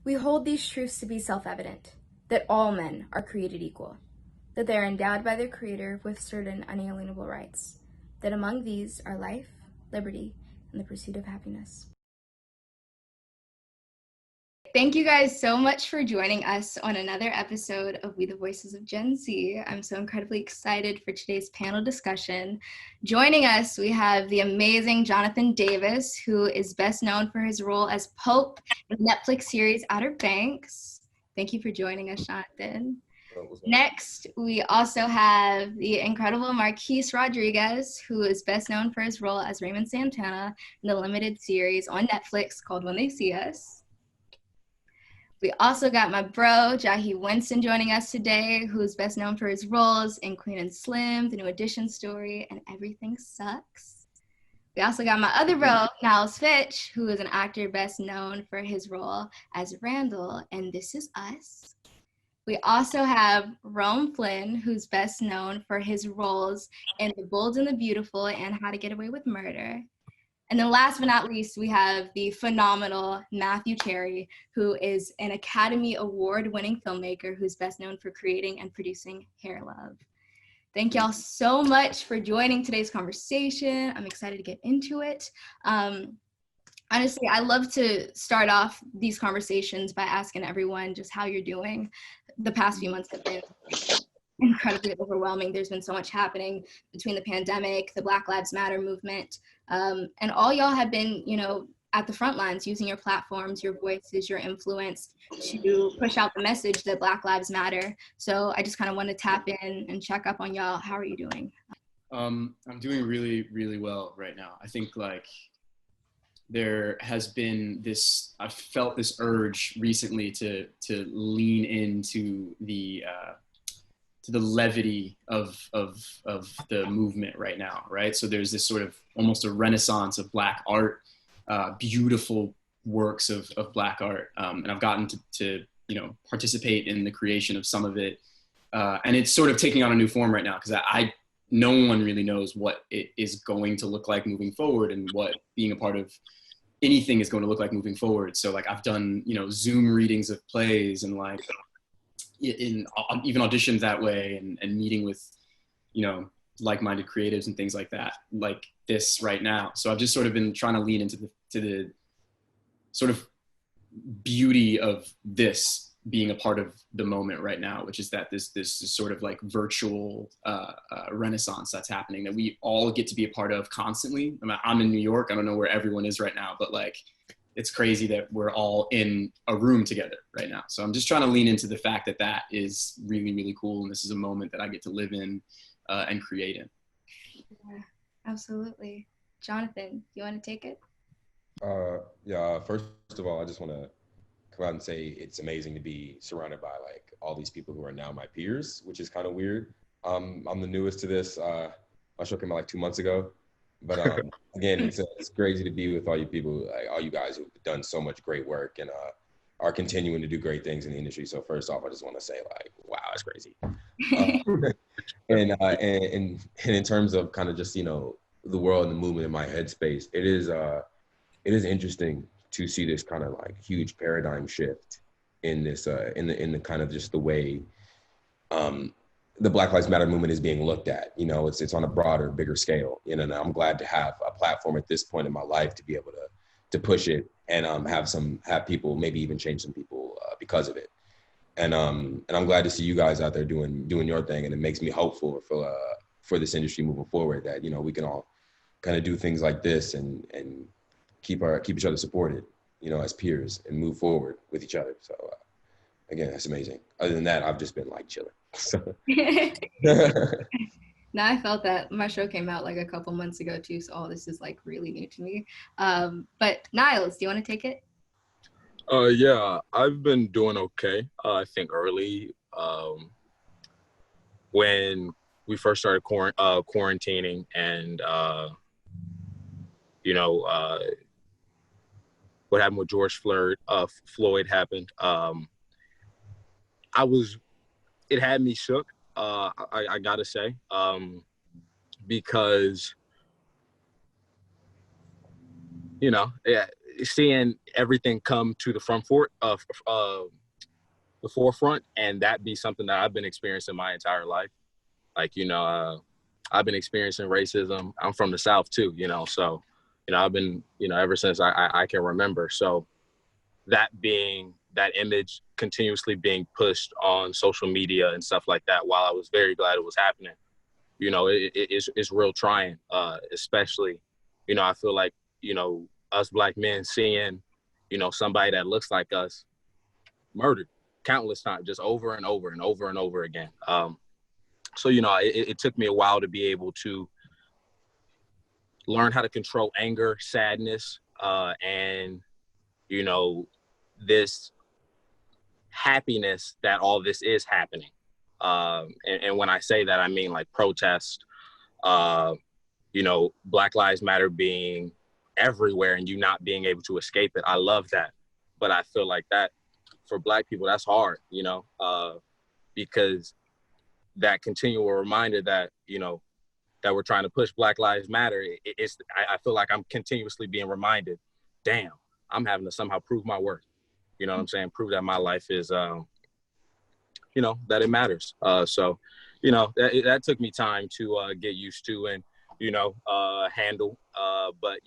We hold these truths to be self-evident, that all men are created equal, that they are endowed by their Creator with certain unalienable rights, that among these are life, liberty, and the pursuit of happiness. Thank you guys so much for joining us on another episode of We the Voices of Gen Z. I'm so incredibly excited for today's panel discussion. Joining us, we have the amazing Jonathan Davis, who is best known for his role as Pope in the Netflix series Outer Banks. Thank you for joining us, Jonathan. Next, we also have the incredible MARQUIS Rodriguez, who is best known for his role as Raymond Santana in the limited series on Netflix called When They See Us. We also got my bro, JAHI Winston, joining us today, who's best known for his roles in Queen and Slim, The New Edition Story, and Everything Sucks. We also got my other bro, NILES FITCH, who is an actor best known for his role as Randall in This Is Us. We also have FLYNN, who's best known for his roles in The Bold and the Beautiful and How to Get Away with Murder. And then last but not least, we have the phenomenal Matthew Cherry, who is an Academy Award-winning filmmaker who's best known for creating and producing Hair Love. Thank y'all so much for joining today's conversation. I'm excited to get into it. Honestly, I love to start off these conversations by asking everyone just how you're doing. The past few months have been incredibly overwhelming. There's been so much happening between the pandemic, the Black Lives Matter movement, and all y'all have been, at the front lines, using your platforms, your voices, your influence to push out the message that Black Lives Matter. So I just kind of want to tap in and check up on y'all. How are you doing? I'm doing really, really well right now. I think there has been I felt this urge recently to lean into the levity of the movement right now, right? So there's this sort of almost a renaissance of Black art, beautiful works of Black art, and I've gotten to participate in the creation of some of it, and it's sort of taking on a new form right now because no one really knows what it is going to look like moving forward and what being a part of anything is going to look like moving forward. So I've done Zoom readings of plays and even auditions that way and meeting with like-minded creatives and things like that, like this right now. So I've just sort of been trying to lean into the sort of beauty of this being a part of the moment right now, which is that this sort of virtual renaissance that's happening that we all get to be a part of constantly. I'm in New York. I don't know where everyone is right now, but it's crazy that we're all in a room together right now. So I'm just trying to lean into the fact that that is really, really cool. And this is a moment that I get to live in and create in. Yeah, absolutely. Jonathan, you want to take it? Yeah, first of all, I just want to come out and say it's amazing to be surrounded by all these people who are now my peers, which is kind of weird. I'm the newest to this. My show came out 2 months ago. But again, it's crazy to be with all you people, all you guys who've done so much great work and are continuing to do great things in the industry. So first off, I just want to say wow, that's crazy. And in terms of kind of just the world and the movement in my headspace, it is interesting to see this kind of huge paradigm shift in this in the kind of just the way the Black Lives Matter movement is being looked at. It's on a broader, bigger scale. And I'm glad to have a platform at this point in my life to be able to push it and have people, maybe even change some people because of it. And I'm glad to see you guys out there doing your thing, and it makes me hopeful for this industry moving forward that we can all kind of do things like this and keep each other supported, as peers, and move forward with each other. So again, that's amazing. Other than that, I've just been chilling. So. No, I felt that. My show came out a couple months ago too, so all this is really new to me. But Niles, do you want to take it? Yeah, I've been doing okay. I think early when we first started quarantining and what happened with George Floyd happened. It had me shook. I gotta say, because seeing everything come to the the forefront, and that be something that I've been experiencing my entire life. Like, I've been experiencing racism. I'm from the South too, so, I've been, ever since I can remember. So that image continuously being pushed on social media and stuff like that, while I was very glad it was happening, it's real trying, especially, I feel like, us Black men seeing, somebody that looks like us murdered countless times, just over and over and over and over again. So, it took me a while to be able to learn how to control anger, sadness, and, this happiness that all this is happening. And when I say that, I mean like protest, Black Lives Matter being everywhere and you not being able to escape it. I love that. But I feel like that for Black people, that's hard, because that continual reminder that, that we're trying to push Black Lives Matter, I feel like I'm continuously being reminded, damn, I'm having to somehow prove my worth. You know what I'm saying? Prove that my life is, that it matters. So, that took me time to get used to and, handle. But,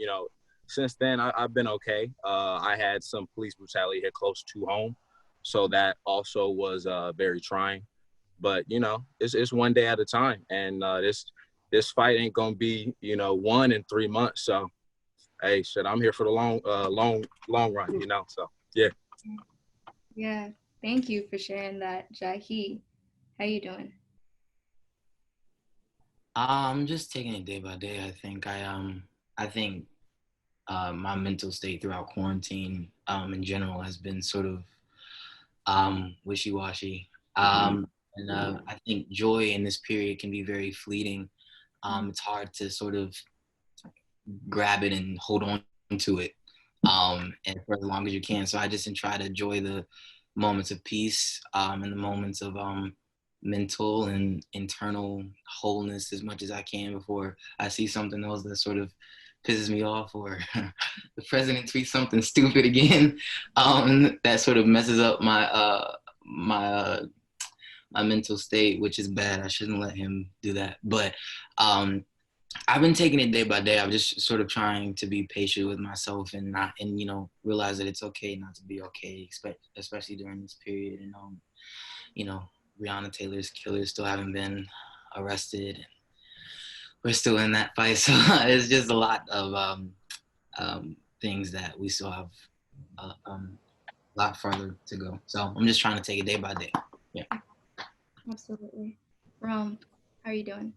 since then, I've been okay. I had some police brutality here close to home. So that also was very trying. But, it's one day at a time. And this fight ain't going to be, won in 3 months. So, hey, shit, I'm here for the long run, So, yeah. Yeah. Thank you for sharing that, Jahi. How you doing? I'm just taking it day by day. I think my mental state throughout quarantine in general has been sort of wishy-washy. And I think joy in this period can be very fleeting. It's hard to sort of grab it and hold on to it and for as long as you can. So I just try to enjoy the moments of peace and the moments of mental and internal wholeness as much as I can before I see something else that sort of pisses me off, or the president tweets something stupid again that sort of messes up my my mental state, which is bad. I shouldn't let him do that. But I've been taking it day by day. I'm just sort of trying to be patient with myself and realize that it's okay not to be okay, especially during this period. And Breonna Taylor's killers still haven't been arrested. We're still in that fight, so it's just a lot of things that we still have a lot further to go. So I'm just trying to take it day by day. Yeah. Absolutely. Rom, how are you doing?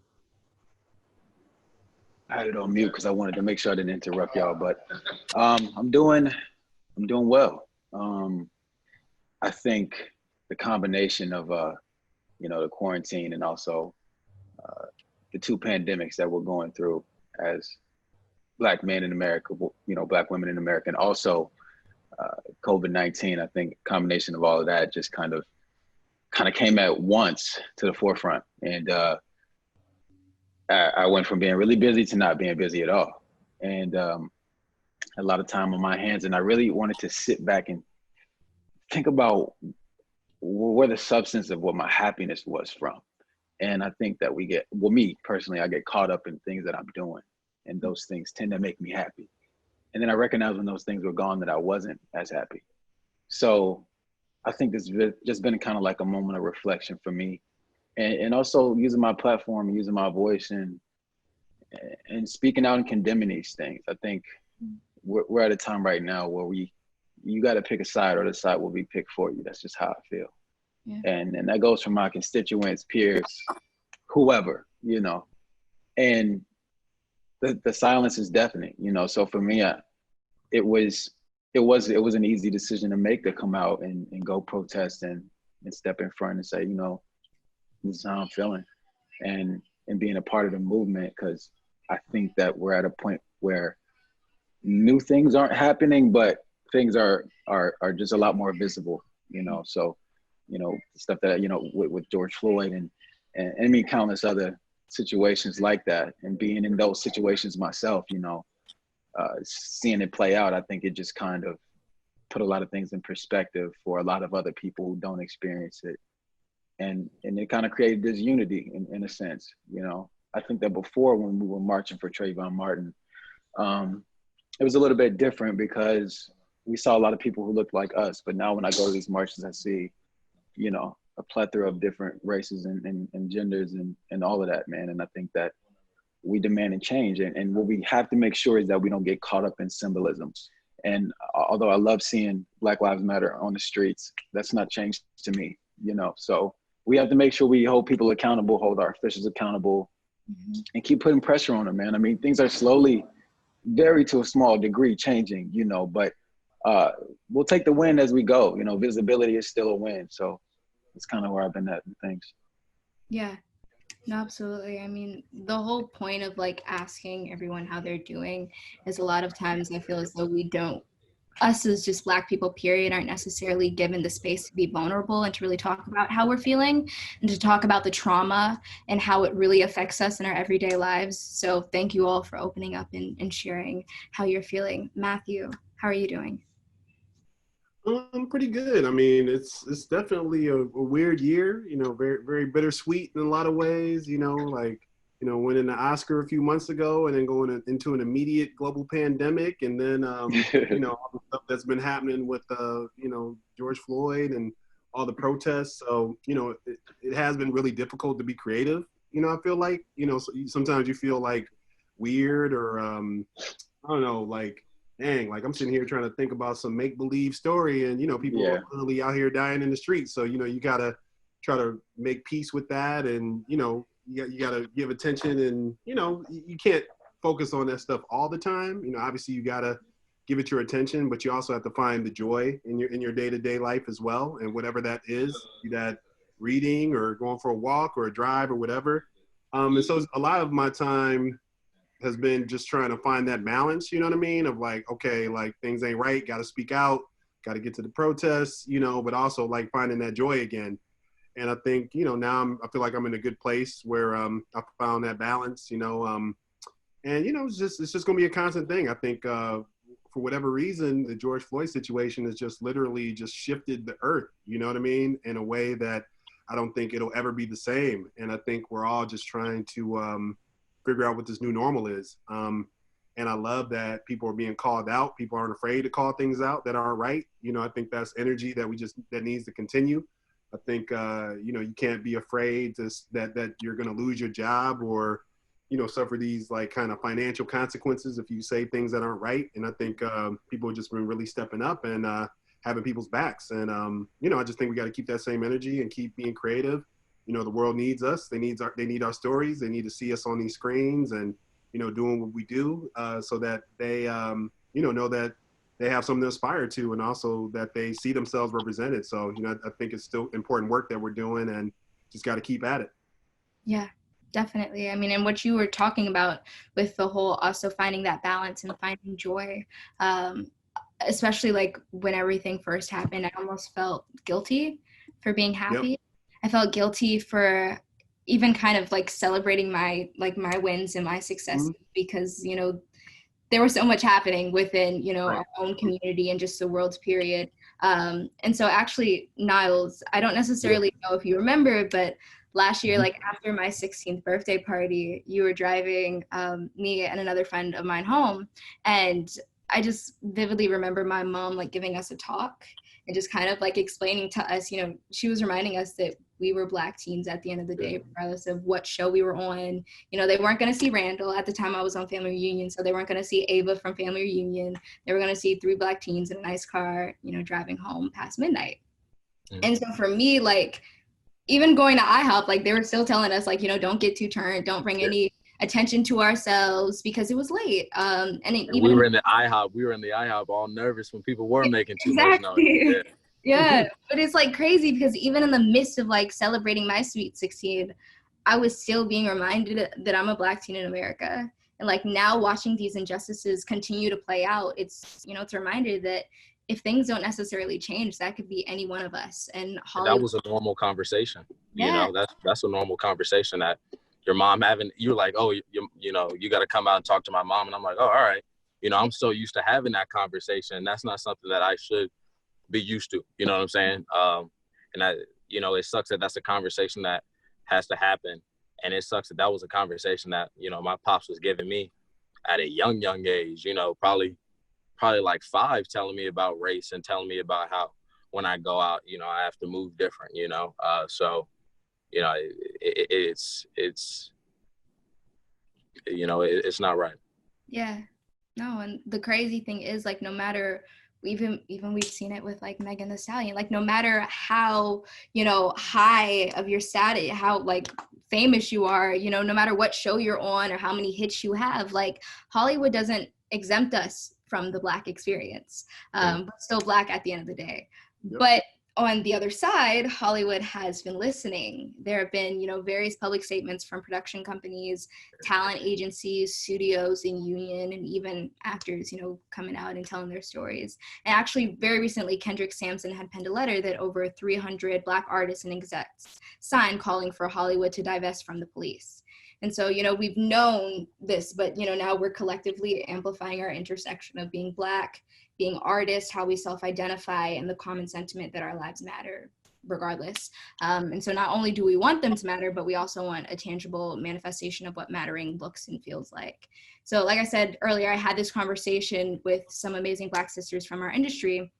I had it on mute because I wanted to make sure I didn't interrupt y'all, but I'm doing well. I think the combination of the quarantine and also the two pandemics that we're going through as Black men in America, Black women in America, and also COVID-19. I think a combination of all of that just kind of came at once to the forefront, and I went from being really busy to not being busy at all, and a lot of time on my hands. And I really wanted to sit back and think about where the substance of what my happiness was from. And I think that me personally, I get caught up in things that I'm doing, and those things tend to make me happy. And then I recognize when those things were gone that I wasn't as happy. So I think this has just been kind of like a moment of reflection for me. And also using my platform, using my voice, and speaking out and condemning these things. I think we're at a time right now where you got to pick a side, or the side will be picked for you. That's just how I feel. Yeah. And that goes from my constituents, peers, whoever, and the silence is deafening, So for me, it was an easy decision to make, to come out and go protest and step in front and say, this is how I'm feeling, and being a part of the movement, because I think that we're at a point where new things aren't happening, but things are just a lot more visible, So, stuff that, with George Floyd and I mean, countless other situations like that, and being in those situations myself, seeing it play out, I think it just kind of put a lot of things in perspective for a lot of other people who don't experience it. And it kind of created this unity in a sense, you know. I think that before, when we were marching for Trayvon Martin, it was a little bit different because we saw a lot of people who looked like us. But now when I go to these marches, I see, you know, a plethora of different races and genders and all of that, man. And I think that we demand a change. And what we have to make sure is that we don't get caught up in symbolism. And although I love seeing Black Lives Matter on the streets, that's not changed to me, you know. So we have to make sure we hold people accountable, hold our officials accountable, and keep putting pressure on them, man. I mean, things are slowly, very to a small degree, changing, you know, but we'll take the win as we go. You know, visibility is still a win. So it's kind of where I've been at with things. Yeah, no, absolutely. I mean, the whole point of like asking everyone how they're doing is a lot of times I feel as though us as just Black people, period, aren't necessarily given the space to be vulnerable and to really talk about how we're feeling and to talk about the trauma and how it really affects us in our everyday lives. So thank you all for opening up and sharing how you're feeling. Matthew, how are you doing? I'm pretty good. I mean, it's definitely a weird year, you know, very, very bittersweet in a lot of ways, you know, like, you know, winning the Oscar a few months ago and then going into an immediate global pandemic. And then, you know, all the stuff that's been happening with, you know, George Floyd and all the protests. So, you know, it has been really difficult to be creative. You know, I feel like, you know, sometimes you feel like weird or, I don't know, like, dang, like I'm sitting here trying to think about some make-believe story and, you know, people are literally out here dying in the streets. So, you know, you got to try to make peace with that and, you know, you got to give attention and, you know, you can't focus on that stuff all the time. You know, obviously you got to give it your attention, but you also have to find the joy in your day-to-day life as well. And whatever that is, be that reading or going for a walk or a drive or whatever. And so a lot of my time has been just trying to find that balance, you know what I mean? Of like, okay, like things ain't right, got to speak out, got to get to the protests, you know, but also like finding that joy again. And I think, you know, now I feel like I'm in a good place where I found that balance, you know, and, you know, it's just going to be a constant thing. I think for whatever reason, the George Floyd situation has just literally just shifted the earth, you know what I mean? In a way that I don't think it'll ever be the same. And I think we're all just trying to figure out what this new normal is. And I love that people are being called out. People aren't afraid to call things out that aren't right. You know, I think that's energy that needs to continue. I think, you know, you can't be afraid that you're going to lose your job or, you know, suffer these like kind of financial consequences if you say things that aren't right. And I think people have just been really stepping up and having people's backs. And, you know, I just think we got to keep that same energy and keep being creative. You know, the world needs us. They need our stories. They need to see us on these screens and, you know, doing what we do so that they, you know that they have something to aspire to and also that they see themselves represented. So, you know, I think it's still important work that we're doing and just got to keep at it. Yeah, definitely. I mean, and what you were talking about with the whole also finding that balance and finding joy, especially like when everything first happened, I almost felt guilty for being happy. Yep. I felt guilty for even kind of like celebrating my wins and my successes because, you know, there was so much happening within, you know, our own community and just the world's period. And so actually, Niles, I don't necessarily know if you remember, but last year, like after my 16th birthday party, you were driving me and another friend of mine home. And I just vividly remember my mom like giving us a talk and just kind of like explaining to us, you know, she was reminding us that we were Black teens at the end of the day, regardless of what show we were on. You know, they weren't going to see Randall. At the time I was on Family Reunion, so they weren't going to see Ava from Family Reunion. They were going to see 3 Black teens in a nice car, you know, driving home past midnight. And so for me, like, even going to IHOP, like, they were still telling us, like, you know, don't get too turned, don't bring any attention to ourselves because it was late. And we were in the IHOP all nervous when people were making too much noise. Yeah, but it's like crazy because even in the midst of like celebrating my sweet 16, I was still being reminded that I'm a Black teen in America. And like now watching these injustices continue to play out, it's, you know, it's a reminder that if things don't necessarily change, that could be any one of us. And that was a normal conversation. You know, that's a normal conversation that your mom having. You're like, oh, you know, you got to come out and talk to my mom. And I'm like, oh, all right. You know, I'm so used to having that conversation. And that's not something that I should be used to. You know what I'm saying? And I, you know, it sucks that that's a conversation that has to happen. And it sucks that that was a conversation that, you know, my pops was giving me at a young age, you know, probably like 5, telling me about race and telling me about how when I go out, you know, I have to move different, you know? So, you know, it's you know, it's not right. Yeah, no, and the crazy thing is, like, no matter, even we've seen it with like Megan Thee Stallion, like no matter how, you know, high of your status, how like famous you are, you know, no matter what show you're on or how many hits you have, like Hollywood doesn't exempt us from the Black experience. We're still Black at the end of the day. Yep. But on the other side, Hollywood has been listening. There have been, you know, various public statements from production companies, talent agencies, studios in union, and even actors, you know, coming out and telling their stories. And actually, very recently, Kendrick Sampson had penned a letter that over 300 Black artists and execs signed, calling for Hollywood to divest from the police. And so, you know, we've known this, but, you know, now we're collectively amplifying our intersection of being Black, being artists, how we self-identify, and the common sentiment that our lives matter regardless. And so not only do we want them to matter, but we also want a tangible manifestation of what mattering looks and feels like. So like I said earlier, I had this conversation with some amazing Black sisters from our industry.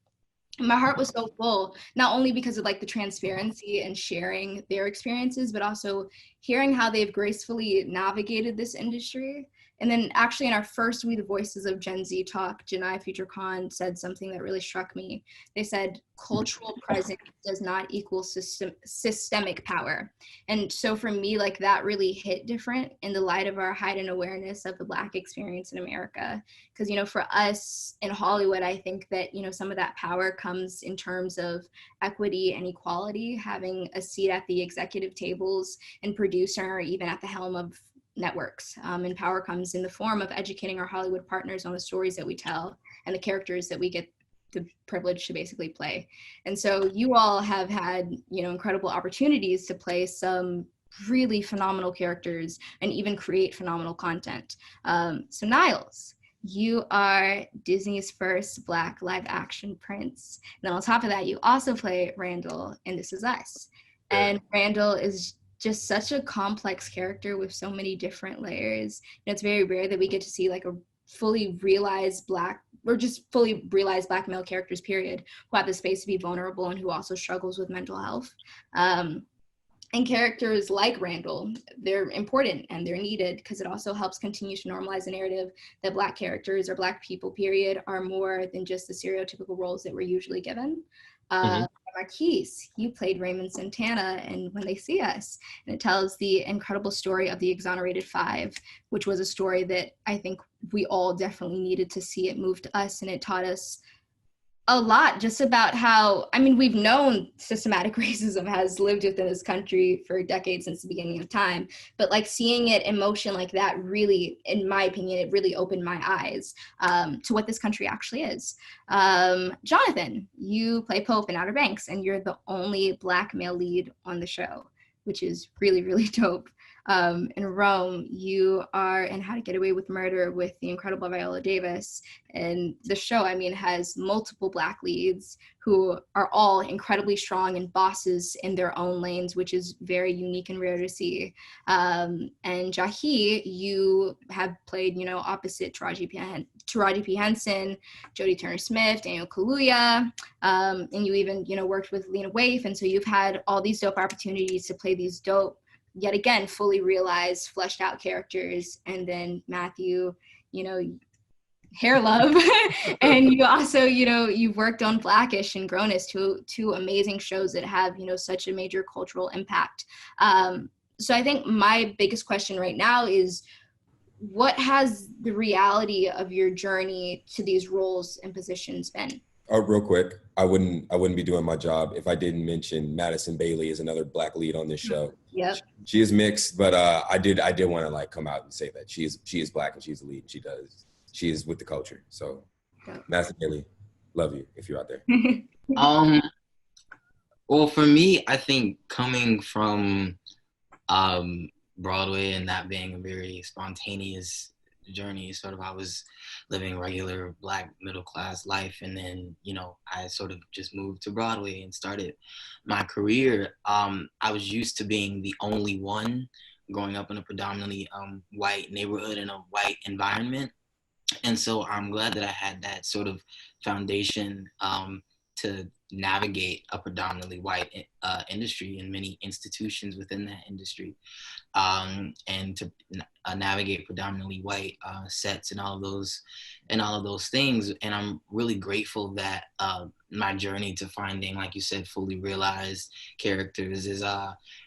My heart was so full, not only because of like the transparency and sharing their experiences, but also hearing how they've gracefully navigated this industry. And then actually in our first We the Voices of Gen Z talk, JAHI Future Khan said something that really struck me. They said, cultural presence does not equal systemic power. And so for me, like that really hit different in the light of our heightened awareness of the Black experience in America. Because, you know, for us in Hollywood, I think that, you know, some of that power comes in terms of equity and equality, having a seat at the executive tables and producer, or even at the helm of networks. And power comes in the form of educating our Hollywood partners on the stories that we tell and the characters that we get the privilege to basically play. And so you all have had, you know, incredible opportunities to play some really phenomenal characters and even create phenomenal content. So Niles, you are Disney's first Black live action prince. And then on top of that, you also play Randall in This Is Us. And Randall is just such a complex character with so many different layers. And it's very rare that we get to see like a fully realized Black, or just fully realized Black male characters, period, who have the space to be vulnerable and who also struggles with mental health. And characters like Randall, they're important and they're needed because it also helps continue to normalize the narrative that Black characters or Black people, period, are more than just the stereotypical roles that we're usually given. MARQUIS, you played Raymond Santana in When They See Us, and it tells the incredible story of the Exonerated Five, which was a story that I think we all definitely needed to see. It moved us and it taught us a lot just about how, I mean, we've known systematic racism has lived within this country for decades since the beginning of time, but like seeing it in motion like that really, in my opinion, it really opened my eyes to what this country actually is. Jonathan, you play Pope in Outer Banks, and you're the only Black male lead on the show, which is really, really dope. In Rome, you are in How to Get Away with Murder with the incredible Viola Davis. And the show, I mean, has multiple Black leads who are all incredibly strong and bosses in their own lanes, which is very unique and rare to see. And JAHI, you have played, you know, opposite Taraji P. Henson, Jodie Turner-Smith, Daniel Kaluuya, and you even, you know, worked with Lena Waithe. And so you've had all these dope opportunities to play these dope, yet again, fully realized, fleshed out characters. And then Matthew, you know, hair love. And you also, you know, you've worked on Blackish and Grown-ish, two amazing shows that have, you know, such a major cultural impact. So I think my biggest question right now is, what has the reality of your journey to these roles and positions been? Real quick, I wouldn't be doing my job if I didn't mention Madison Bailey is another Black lead on this show. Yep. She is mixed, but I did want to like come out and say that she is Black and she's a lead. She is with the culture. So Madison Bailey, love you if you're out there. Well, for me, I think coming from Broadway and that being a very spontaneous journey. Sort of, I was living regular Black middle class life, and then I sort of just moved to Broadway and started my career. I was used to being the only one growing up in a predominantly white neighborhood in a white environment. And so I'm glad that I had that sort of foundation to navigate a predominantly white industry and many institutions within that industry, and to navigate predominantly white sets and all of those things. And I'm really grateful that my journey to finding, like you said, fully realized characters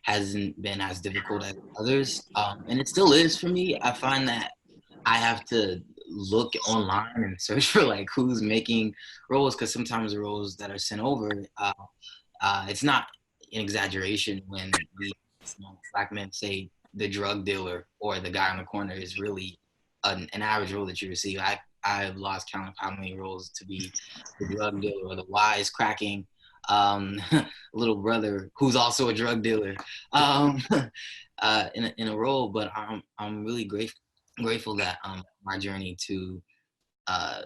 hasn't been as difficult as others, and it still is for me. I find that I have to look online and search for like who's making roles, because sometimes the roles that are sent over, it's not an exaggeration when the Black men say the drug dealer or the guy on the corner is really an average role that you receive. I've lost count of how many roles to be the drug dealer or the wise cracking little brother who's also a drug dealer in a role. But I'm really grateful that my journey to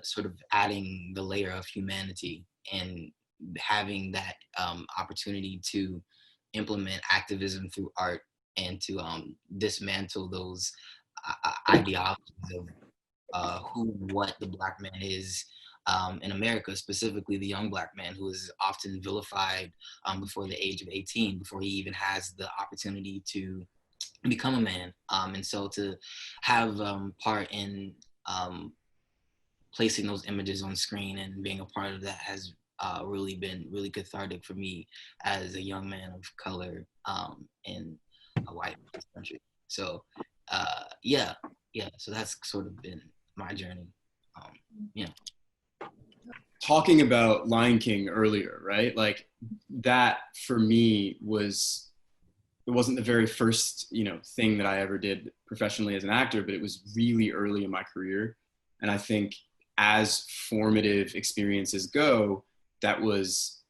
sort of adding the layer of humanity and having that opportunity to implement activism through art and to dismantle those ideologies of what the Black man is in America, specifically the young Black man, who is often vilified before the age of 18, before he even has the opportunity to become a man. And so to have part in placing those images on screen and being a part of that has really been really cathartic for me as a young man of color in a white country. So yeah, so that's sort of been my journey. Talking about Lion King earlier, right? Like that for me it wasn't the very first, thing that I ever did professionally as an actor, but it was really early in my career. And I think as formative experiences go, that was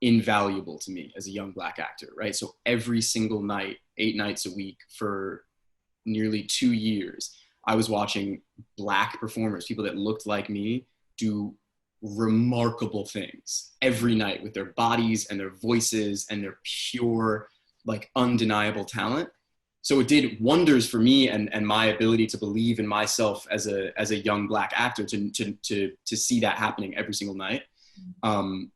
invaluable to me as a young Black actor, right? So every single night, 8 nights a week for nearly 2 years, I was watching Black performers, people that looked like me, do remarkable things every night with their bodies and their voices and their pure, like undeniable talent. So it did wonders for me and my ability to believe in myself as a young Black actor to see that happening every single night. And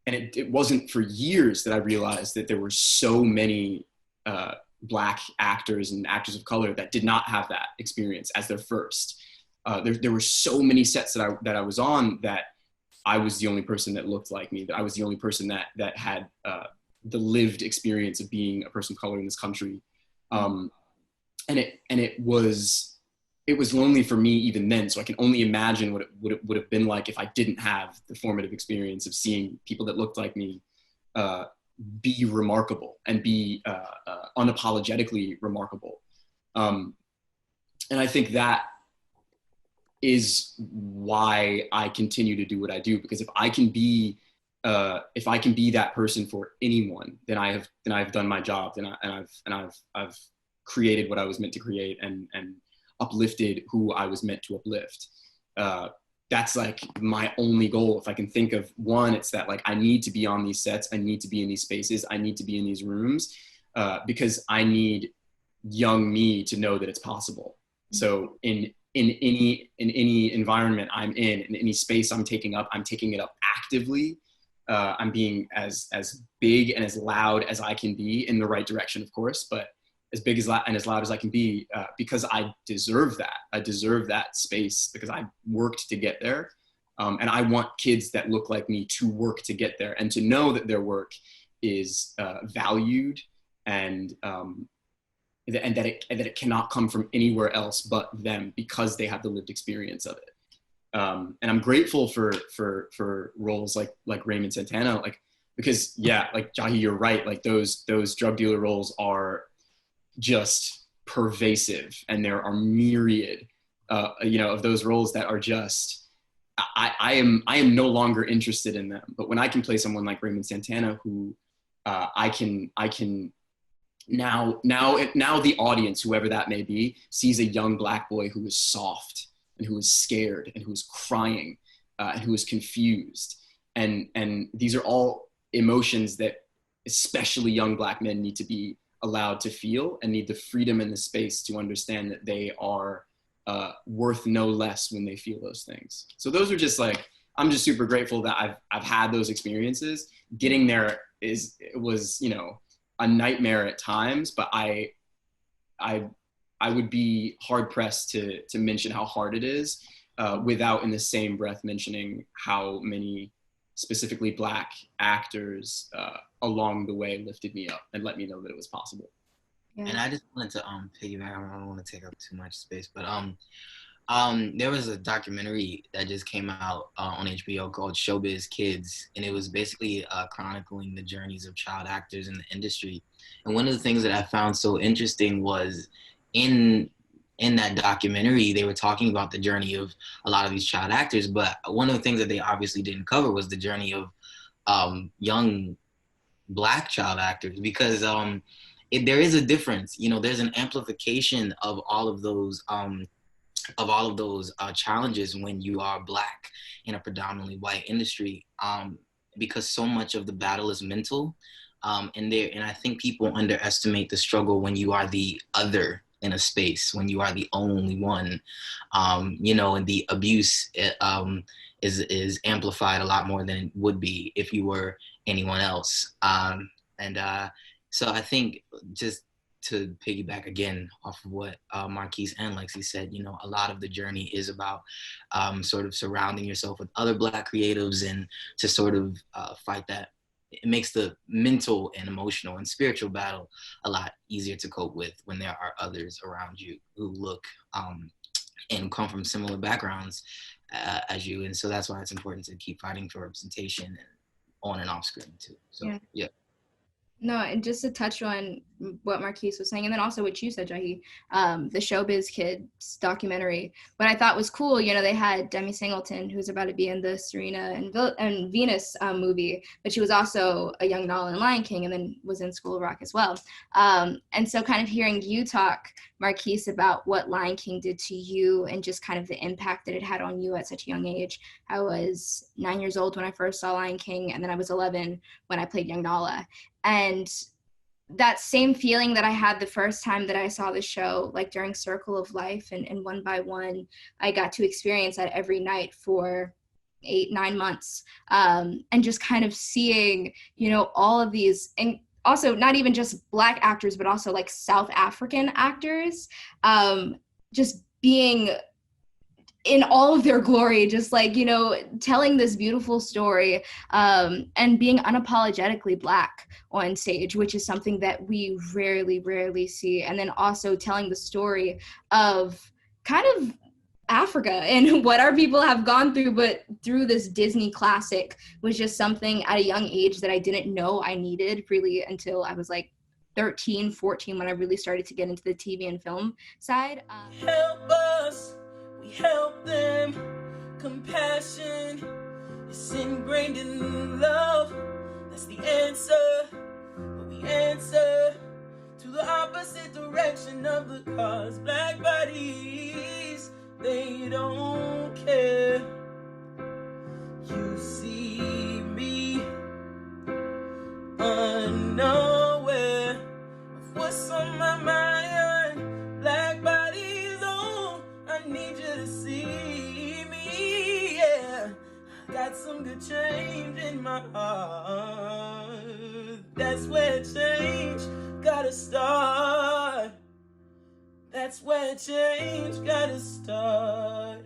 it wasn't for years that I realized that there were so many Black actors and actors of color that did not have that experience as their first. There were so many sets that I was on that I was the only person that looked like me, that I was the only person that had the lived experience of being a person of color in this country. And it was lonely for me even then. So I can only imagine what it would have been like if I didn't have the formative experience of seeing people that looked like me be remarkable and be unapologetically remarkable. And I think that is why I continue to do what I do, because if I can be that person for anyone, then I've done my job, and I've created what I was meant to create and uplifted who I was meant to uplift. That's like my only goal. If I can think of one, it's that like I need to be on these sets, I need to be in these spaces, I need to be in these rooms, because I need young me to know that it's possible. So in any environment I'm in any space I'm taking up, I'm taking it up actively. I'm being as big and as loud as I can be, in the right direction, of course, but as big and as loud as I can be, because I deserve that. I deserve that space because I worked to get there. And I want kids that look like me to work to get there and to know that their work is valued and that it cannot come from anywhere else but them, because they have the lived experience of it. And I'm grateful for roles like Raymond Santana, like, because like Jahi, you're right. Like those drug dealer roles are just pervasive, and there are myriad, of those roles that are just, I am no longer interested in them. But when I can play someone like Raymond Santana, who I can now the audience, whoever that may be, sees a young Black boy who is soft and who is scared and who is crying and who is confused. And these are all emotions that especially young Black men need to be allowed to feel, and need the freedom and the space to understand that they are worth no less when they feel those things. So those are just like, I'm just super grateful that I've had those experiences. Getting there was, you know, a nightmare at times, but I would be hard pressed to mention how hard it is without in the same breath mentioning how many specifically Black actors along the way lifted me up and let me know that it was possible. Yeah. And I just wanted to piggyback. I don't want to take up too much space, but there was a documentary that just came out on HBO called Showbiz Kids, and it was basically chronicling the journeys of child actors in the industry. And one of the things that I found so interesting was in that documentary, they were talking about the journey of a lot of these child actors, but one of the things that they obviously didn't cover was the journey of young Black child actors, because there is a difference. You know, there's an amplification of all of those challenges when you are Black in a predominantly white industry, because so much of the battle is mental, and I think people underestimate the struggle when you are the other in a space, when you are the only one, you know, and the abuse is amplified a lot more than it would be if you were anyone else. So I think, just to piggyback again off of what MARQUIS and Lexi said, you know, a lot of the journey is about sort of surrounding yourself with other Black creatives, and to sort of fight that. It makes the mental and emotional and spiritual battle a lot easier to cope with when there are others around you who look and come from similar backgrounds as you. And so that's why it's important to keep fighting for representation and on and off screen too. So yeah. No, and just to touch on what MARQUIS was saying, and then also what you said, Jahi, the Showbiz Kids documentary. What I thought was cool, you know, they had Demi Singleton, who's about to be in the Serena and Venus movie, but she was also a young Nala in Lion King, and then was in School of Rock as well. And so kind of hearing you talk, MARQUIS, about what Lion King did to you and just kind of the impact that it had on you at such a young age. I was 9 years old when I first saw Lion King, and then I was 11 when I played young Nala. And that same feeling that I had the first time that I saw the show, like during Circle of Life and One by One, I got to experience that every night for 8-9 months. And just kind of seeing, you know, all of these, and also not even just Black actors, but also like South African actors, just being in all of their glory, just like, you know, telling this beautiful story, and being unapologetically Black on stage, which is something that we rarely see. And then also telling the story of kind of Africa and what our people have gone through, but through this Disney classic, was just something at a young age that I didn't know I needed really until I was like 13, 14, when I really started to get into the TV and film side. Help us, we help them. Compassion is ingrained in love. That's the answer, but we answer to the opposite direction of the cause. Black bodies, they don't care. You see me unaware of what's on my mind. Black bodies, oh, I need you to see me, yeah. I got some good change in my heart. That's where change gotta start. That's where change gotta start.